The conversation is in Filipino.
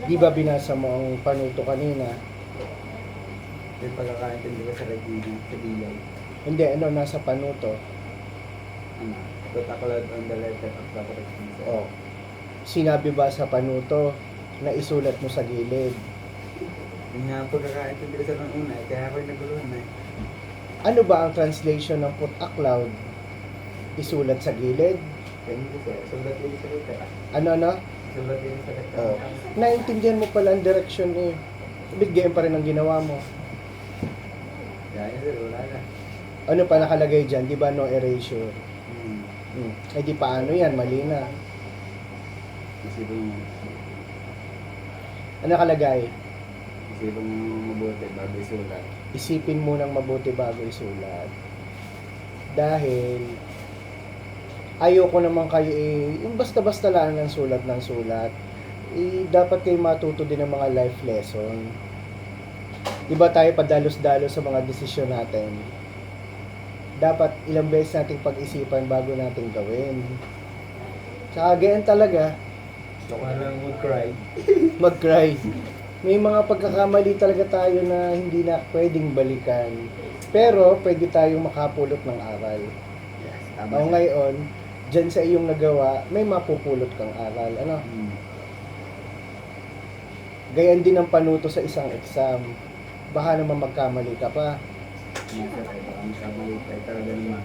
Di ba binasa mo ang panuto kanina? May pagkakaintindi ko sa Regina, sa Bilaw. Hindi, ano, nasa panuto. Ano? Put a cloud on the letter of the correction. Oh. Sinabi ba sa panuto na isulat mo sa gilid? Yung nga ang pagkakaintindi ko sa nung una, kaya ako'y naguluhan na. Ano ba ang translation ng put a cloud? Isulat sa gilid? Kaya hindi sir, sulat din sa letter. Ano? Sulat din sa letter. Oh. Naintindihan mo pala ang direction eh. Bigyan pa rin ang ginawa mo. Kaya sir, wala na. Ano pa nakalagay dyan? Di ba no erasure? Eh di paano yan? Mali na. Isipong Ano nakalagay? mabuti bago isulat. Isipin mo nang mabuti bago isulat. Dahil ayoko naman kayo yung basta-basta lang ng sulat ng sulat. Dapat kayo matuto din ng mga life lesson. Diba tayo padalos-dalos sa mga desisyon natin? Dapat ilang beses nating pag-isipan bago nating gawin. Tsaka ganyan talaga, Gusto ko lang mag-cry. mag-cry. May mga pagkakamali talaga tayo na hindi na pwedeng balikan. Pero pwede tayong makapulot ng aral. Yes, O ngayon, dyan sa iyong nagawa, may mapupulot kang aral. Ano? Gayan din ang panuto sa isang exam. Baka naman magkamali ka pa. Yes, sir. Ang kamali tayo talaga naman.